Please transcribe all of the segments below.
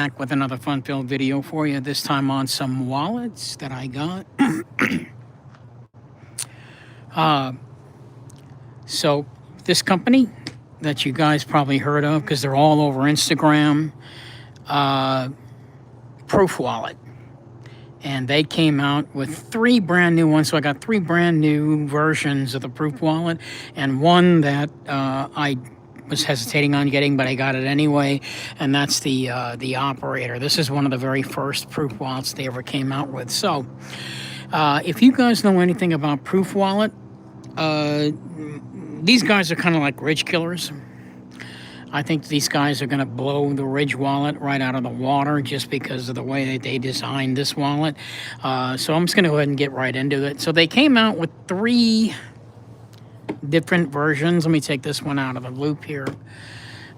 back with another fun-filled video for you, this time on some wallets that I got. So this company that you guys probably heard of because they're all over Instagram, Proof Wallet. And they came out with 3 brand new ones. So I got 3 brand new versions of the Proof Wallet, and one that I was hesitating on getting, but I got it anyway, and that's the operator. This is one of the very first Proof Wallets they ever came out with. So if you guys know anything about Proof Wallet, these guys are kind of like ridge killers. I think these guys are going to blow the Ridge wallet right out of the water just because of the way that they designed this wallet. So I'm just going to go ahead and get right into it. So they came out with 3 different versions. Let me take this one out of the loop here.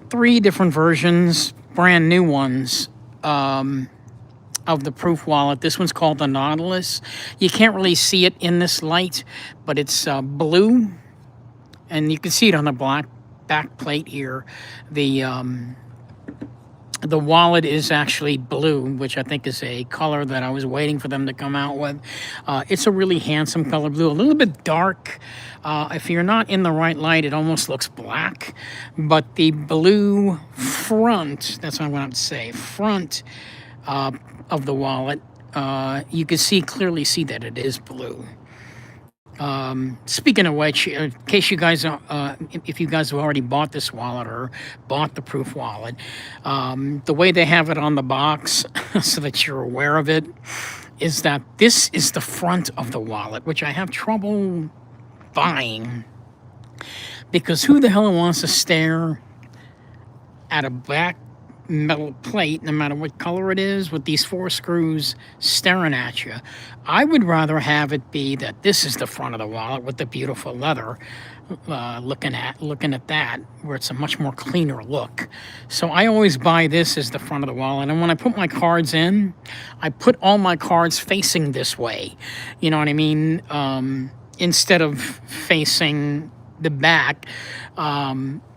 3 different versions, brand new ones, of the Proof Wallet. This one's called the Nautilus. You can't really see it in this light, but it's blue, and you can see it on the black back plate here. The wallet is actually blue, which I think is a color that I was waiting for them to come out with. It's a really handsome color blue, a little bit dark. If you're not in the right light, it almost looks black, but the blue front, that's what I'm going to say, front of the wallet, you can clearly see that it is blue. Speaking of which, in case you guys, if you guys have already bought this wallet or bought the Proof Wallet, the way they have it on the box, so that you're aware of it, is that this is the front of the wallet, which I have trouble buying, because who the hell wants to stare at a black metal plate, no matter what color it is, with these 4 screws staring at you? I would rather have it be that this is the front of the wallet with the beautiful leather, looking at that, where it's a much more cleaner look. So I always buy this as the front of the wallet, and when I put my cards in, I put all my cards facing this way. You know what I mean? Instead of facing the back.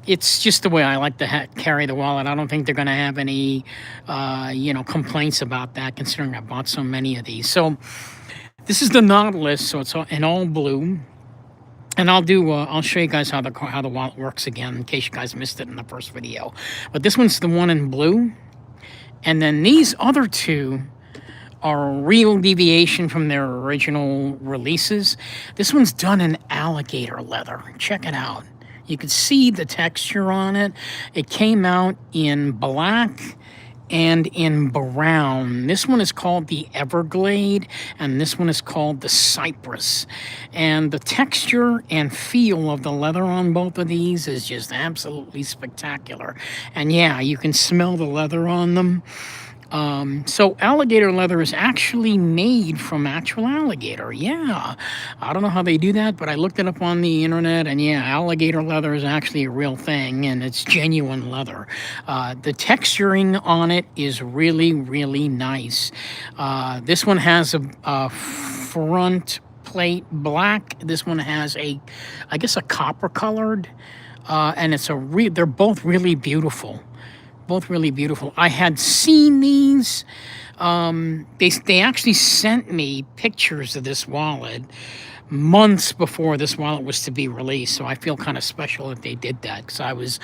It's just the way I like to carry the wallet. I don't think they're going to have any, complaints about that, considering I bought so many of these. So this is the Nautilus, so it's in all blue. And I'll show you guys how the wallet works again, in case you guys missed it in the first video. But this one's the one in blue. And then these other 2 are a real deviation from their original releases. This one's done in alligator leather. Check it out. You can see the texture on it. It came out in black and in brown. This one is called the Everglade, and this one is called the Cyprus. And the texture and feel of the leather on both of these is just absolutely spectacular. And yeah, you can smell the leather on them. So alligator leather is actually made from actual alligator. Yeah, I don't know how they do that, but I looked it up on the internet, and yeah, alligator leather is actually a real thing, and it's genuine leather. The texturing on it is really, really nice. This one has a front plate black. This one has I guess a copper colored, and they're both really beautiful. Both really beautiful. I had seen these. They actually sent me pictures of this wallet months before this wallet was to be released. So I feel kind of special that they did that, because I was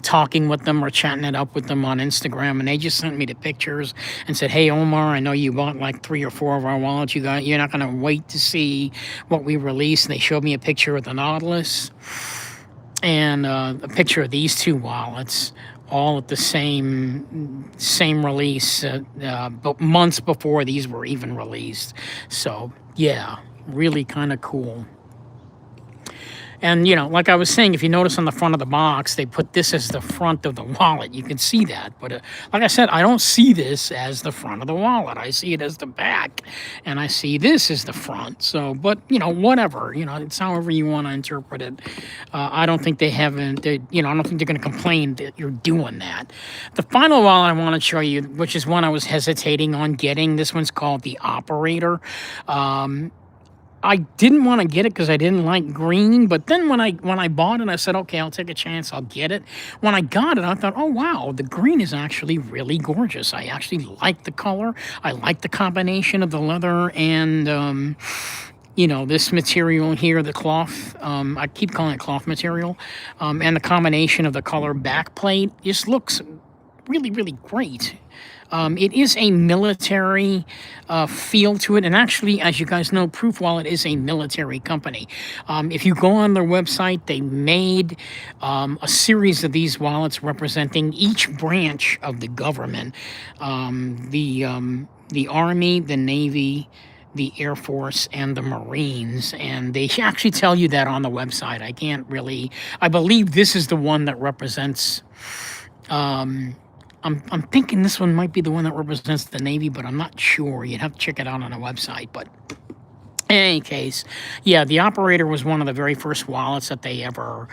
talking with them or chatting it up with them on Instagram, and they just sent me the pictures and said, "Hey Omar, I know you bought like 3 or 4 of our wallets. You're not going to wait to see what we release." And they showed me a picture of the Nautilus and a picture of these 2 wallets, all at the same release, but months before these were even released. So yeah, really kind of cool. And, like I was saying, if you notice on the front of the box, they put this as the front of the wallet. You can see that. But like I said, I don't see this as the front of the wallet. I see it as the back. And I see this as the front. So, but, whatever. It's however you want to interpret it. I don't think I don't think they're going to complain that you're doing that. The final wallet I want to show you, which is one I was hesitating on getting, this one's called the Operator. I didn't want to get it because I didn't like green, but then when I bought it, I said, okay, I'll take a chance, I'll get it. When I got it, I thought, oh wow, the green is actually really gorgeous. I actually like the color. I like the combination of the leather and you know, this material here, the cloth. I keep calling it cloth material, and the combination of the color backplate just looks really, really great. It is a military feel to it, and actually, as you guys know, Proof Wallet is a military company. If you go on their website, they made a series of these wallets representing each branch of the government, the Army, the Navy, the Air Force, and the Marines, and they actually tell you that on the website. I can't really. I believe this is the one that represents. I'm thinking this one might be the one that represents the Navy, but I'm not sure. You'd have to check it out on the website. But in any case, yeah, the Operator was one of the very first wallets that they ever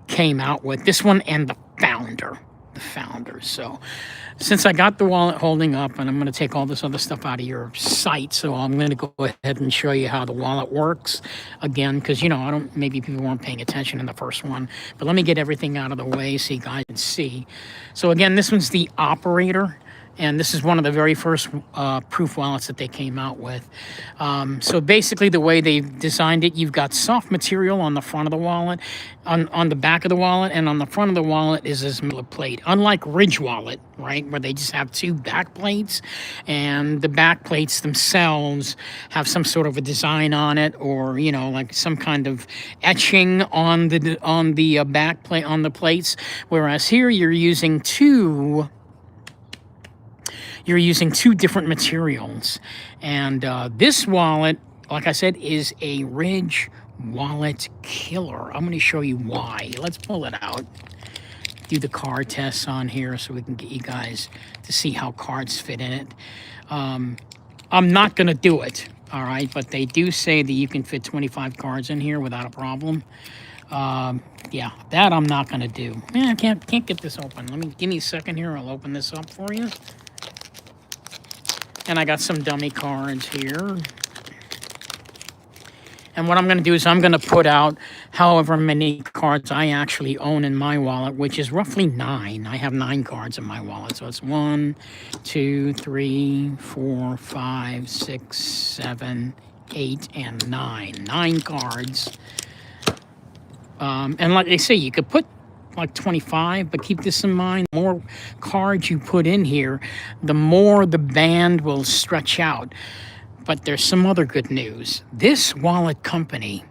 came out with. This one and the Founder. The Founders. So since I got the wallet holding up, and I'm going to take all this other stuff out of your site, so I'm going to go ahead and show you how the wallet works again, because, you know, maybe people weren't paying attention in the first one, but let me get everything out of the way so you guys can see. So again, this one's the Operator, and this is one of the very first proof wallets that they came out with. So basically the way they've designed it, you've got soft material on the front of the wallet, on the back of the wallet, and on the front of the wallet is this middle plate. Unlike Ridge Wallet, right, where they just have two back plates, and the back plates themselves have some sort of a design on it, or, you know, like some kind of etching on the back plate, on the plates, whereas here you're using two different materials. And this wallet, like I said, is a Ridge Wallet killer. I'm going to show you why. Let's pull it out. Do the card tests on here so we can get you guys to see how cards fit in it. I'm not going to do it, all right? But they do say that you can fit 25 cards in here without a problem. Yeah, that I'm not going to do. I can't get this open. Give me a second here. I'll open this up for you. And I got some dummy cards here. And what I'm going to do is I'm going to put out however many cards I actually own in my wallet, which is roughly 9. I have 9 cards in my wallet. So it's 1, 2, 3, 4, 5, 6, 7, 8, and 9. 9 cards. And like they say, you could put like 25, but keep this in mind, the more cards you put in here, the more the band will stretch out. But there's some other good news. This wallet company,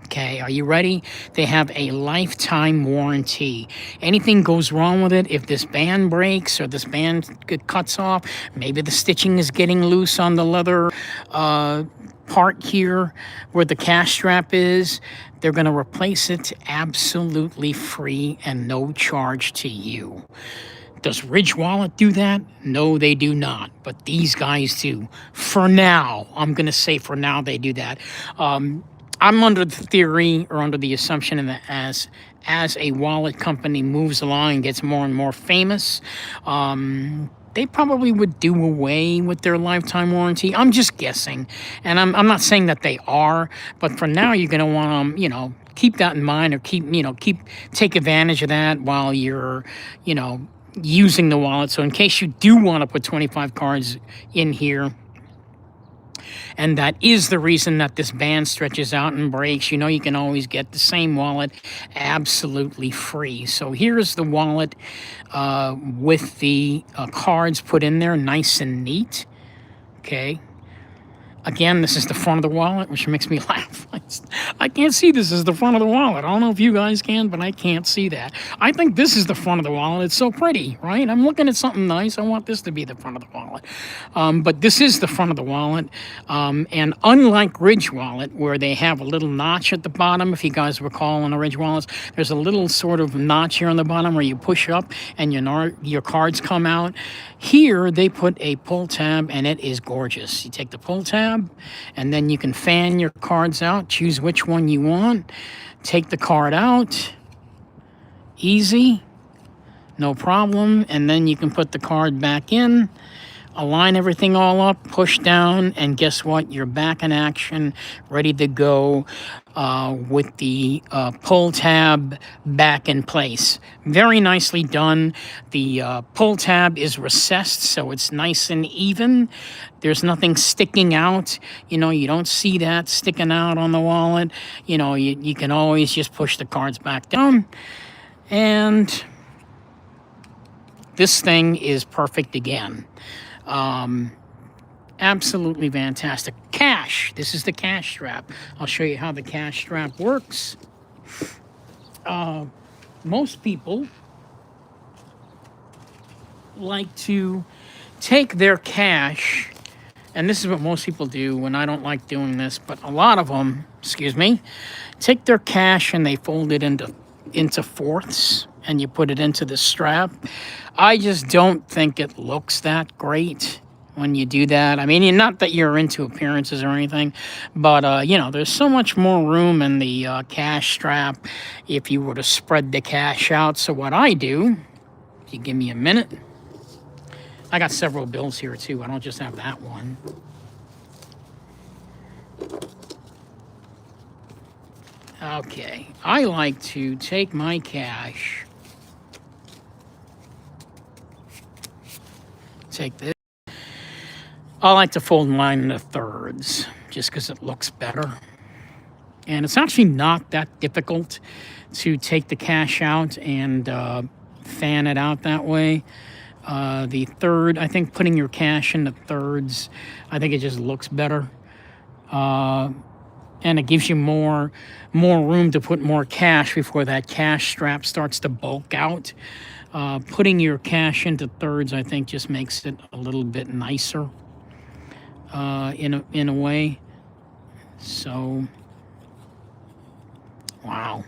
okay, are you ready? They have a lifetime warranty. Anything goes wrong with it, if this band breaks or this band cuts off, maybe the stitching is getting loose on the leather part here where the cash strap is, they're going to replace it absolutely free and no charge to you. Does Ridge Wallet do that? No, they do not. But these guys do. For now, I'm going to say for now they do that. I'm under the theory or under the assumption that as a wallet company moves along and gets more and more famous, they probably would do away with their lifetime warranty. I'm just guessing. And I'm not saying that they are, but for now you're going to want to, you know, keep that in mind, or take advantage of that while you're, you know, using the wallet. So in case you do want to put 25 cards in here, and that is the reason that this band stretches out and breaks, you know, you can always get the same wallet absolutely free. So here's the wallet with the cards put in there, nice and neat. Okay. Again, this is the front of the wallet, which makes me laugh. I can't see this is the front of the wallet. I don't know if you guys can, but I can't see that. I think this is the front of the wallet. It's so pretty, right? I'm looking at something nice. I want this to be the front of the wallet. But this is the front of the wallet. And unlike Ridge Wallet, where they have a little notch at the bottom, if you guys recall on the Ridge Wallets, there's a little sort of notch here on the bottom where you push up and your cards come out. Here, they put a pull tab, and it is gorgeous. You take the pull tab, and then you can fan your cards out, choose which one you want, take the card out, easy, no problem, and then you can put the card back in, align everything all up, push down, and guess what? You're back in action, ready to go with the pull tab back in place. Very nicely done. The pull tab is recessed, so it's nice and even. There's nothing sticking out. You know, you don't see that sticking out on the wallet. You know, you can always just push the cards back down. And this thing is perfect again. Absolutely fantastic. Cash. This is the cash strap. I'll show you how the cash strap works. Most people like to take their cash, and this is what most people do, and I don't like doing this, but a lot of them, excuse me, take their cash and they fold it into fourths, and you put it into the strap. I just don't think it looks that great when you do that. I mean, not that you're into appearances or anything, but you know, there's so much more room in the cash strap if you were to spread the cash out. So what I do, if you give me a minute, I got several bills here too. I don't just have that one. Okay, I like to take my cash, take this. I like to fold mine into thirds just because it looks better. And it's actually not that difficult to take the cash out and fan it out that way. The third, I think putting your cash into thirds, I think it just looks better. And it gives you more room to put more cash before that cash strap starts to bulk out. Putting your cash into thirds, I think, just makes it a little bit nicer. In a way. So, wow.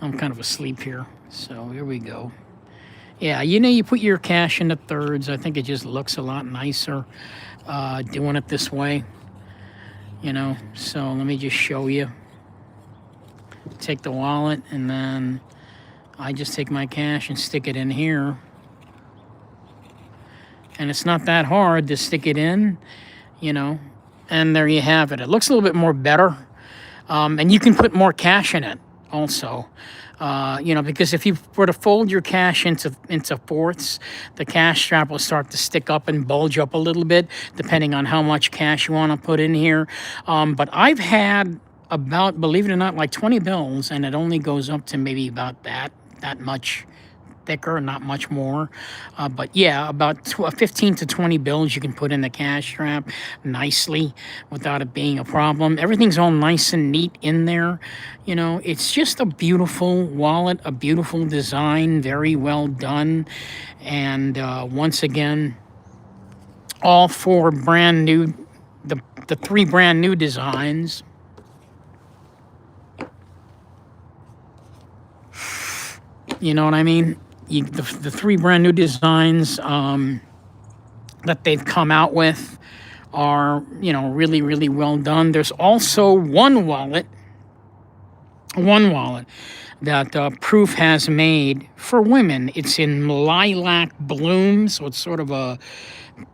I'm kind of asleep here. So here we go. Yeah, you know, you put your cash into thirds. I think it just looks a lot nicer doing it this way. You know, so let me just show you. Take the wallet, and then I just take my cash and stick it in here. And it's not that hard to stick it in, you know, and there you have it. It looks a little bit more better, and you can put more cash in it also, you know, because if you were to fold your cash into fourths, the cash strap will start to stick up and bulge up a little bit, depending on how much cash you want to put in here. But I've had about, believe it or not, like 20 bills, and it only goes up to maybe about that much thicker, not much more. But yeah, about 15 to 20 bills you can put in the cash strap nicely without it being a problem. Everything's all nice and neat in there. You know, it's just a beautiful wallet, a beautiful design, very well done. And once again, all four brand new, the three brand new designs. You know what I mean? The three brand new designs that they've come out with are, you know, really, really well done. There's also one wallet that Proof has made for women. It's in lilac bloom, so it's sort of a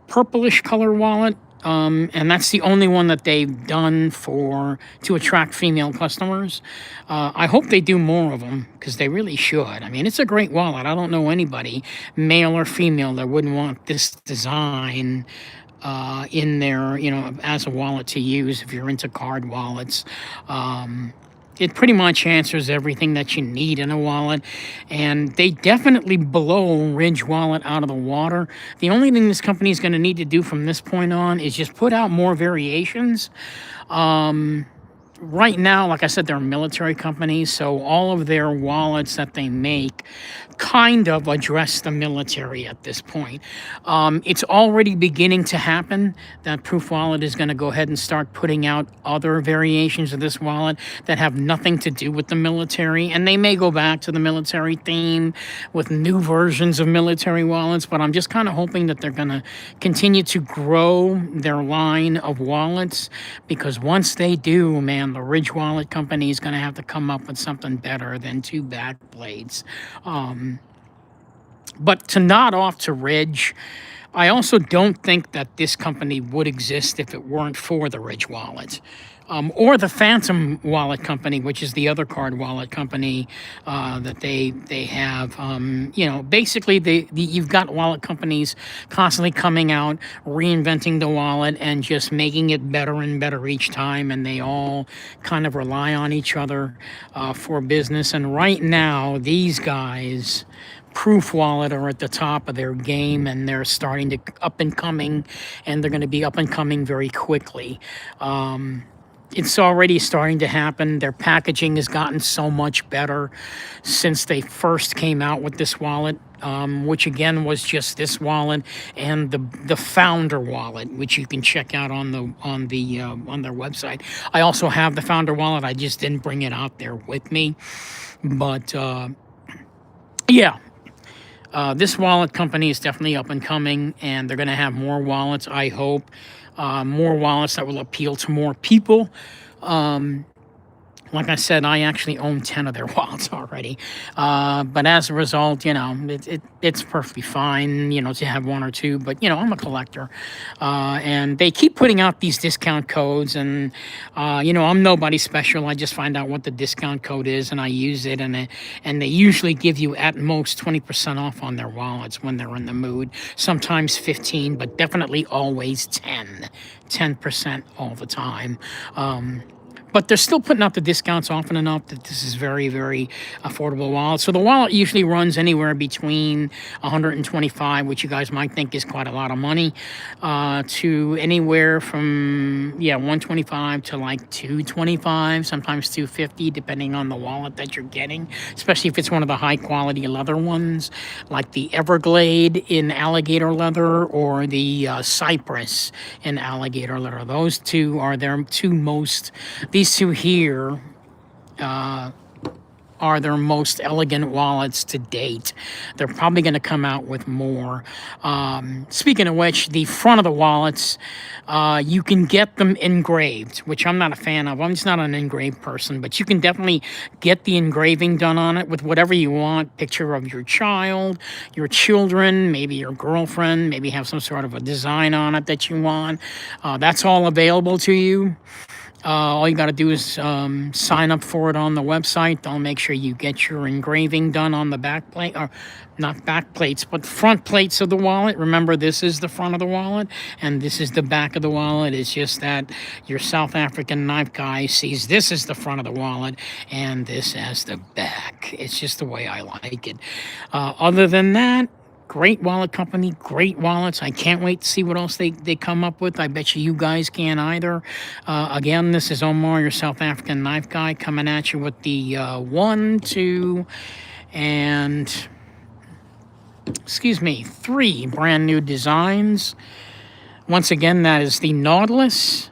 purplish color wallet. And that's the only one that they've done to attract female customers. I hope they do more of them, because they really should. I mean, it's a great wallet. I don't know anybody, male or female, that wouldn't want this design in there, you know, as a wallet to use if you're into card wallets. It pretty much answers everything that you need in a wallet, and they definitely blow Ridge Wallet out of the water. The only thing this company is going to need to do from this point on is just put out more variations. Right now, like I said, they're military companies, so all of their wallets that they make kind of address the military at this point. It's already beginning to happen that Proof Wallet is going to go ahead and start putting out other variations of this wallet that have nothing to do with the military, and they may go back to the military theme with new versions of military wallets, but I'm just kind of hoping that they're going to continue to grow their line of wallets, because once they do, man, the Ridge Wallet company is going to have to come up with something better than two back blades. But to nod off to Ridge, I also don't think that this company would exist if it weren't for the Ridge Wallet. Or the Phantom Wallet Company, which is the other card wallet company that they have. Basically, you've got wallet companies constantly coming out, reinventing the wallet, and just making it better and better each time. And they all kind of rely on each other for business. And right now, these guys. Proof Wallet are at the top of their game, and they're starting to up and coming, and they're going to be up and coming very quickly. It's already starting to happen. Their packaging has gotten so much better since they first came out with this wallet, which again was just this wallet and the founder wallet, which you can check out on their website. I also have the founder wallet. I just didn't bring it out there with me, but yeah. This wallet company is definitely up and coming, and they're going to have more wallets, I hope. More wallets that will appeal to more people. Like I said, I actually own 10 of their wallets already. But as a result, it's perfectly fine, to have one or two. But, I'm a collector. And they keep putting out these discount codes. And, I'm nobody special. I just find out what the discount code is, and I use it. And they usually give you at most 20% off on their wallets when they're in the mood. Sometimes 15, but definitely always 10% all the time. But they're still putting out the discounts often enough that this is very, very affordable wallet. So the wallet usually runs anywhere between $125, which you guys might think is quite a lot of money, to anywhere from $125 to like $225, sometimes $250, depending on the wallet that you're getting. Especially if it's one of the high quality leather ones, like the Everglade in alligator leather or the Cyprus in alligator leather. Those two are their two most. These two here are their most elegant wallets to date. They're probably going to come out with more. Speaking of which, the front of the wallets, you can get them engraved, which I'm not a fan of. I'm just not an engraved person, but you can definitely get the engraving done on it with whatever you want. Picture of your child, your children, maybe your girlfriend, maybe have some sort of a design on it that you want. That's all available to you. All you got to do is sign up for it on the website. They'll make sure you get your engraving done on the back plate, or not back plates, but front plates of the wallet. Remember, this is the front of the wallet, and this is the back of the wallet. It's just that your South African knife guy sees this as the front of the wallet, and this as the back. It's just the way I like it. Other than that, great wallet company, great wallets. I can't wait to see what else they come up with. I bet you guys can either. Again, this is Omar, your South African knife guy, coming at you with the 1, 2, and 3 brand new designs. Once again, that is the Nautilus,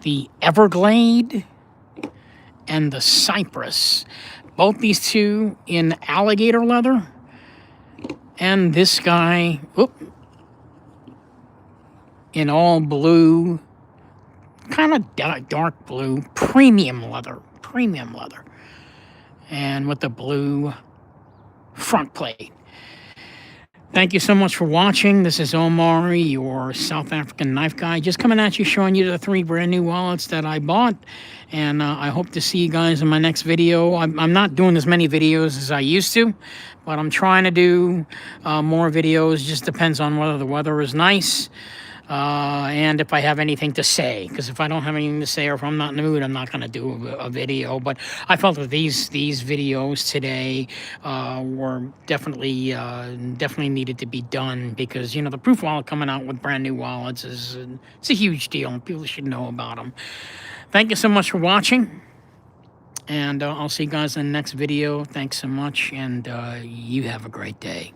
the Everglade, and the Cyprus. Both these two in alligator leather. And this guy, in all blue, kind of dark blue, premium leather. And with the blue front plate. Thank you so much for watching. This is Omar, your South African knife guy, just coming at you, showing you the 3 brand new wallets that I bought. And I hope to see you guys in my next video. I'm not doing as many videos as I used to, but I'm trying to do more videos. Just depends on whether the weather is nice and if I have anything to say. Because if I don't have anything to say, or if I'm not in the mood, I'm not going to do a video. But I felt that these videos today were definitely needed to be done, because the Proof Wallet coming out with brand new wallets it's a huge deal, and people should know about them. Thank you so much for watching, and I'll see you guys in the next video. Thanks so much, and you have a great day.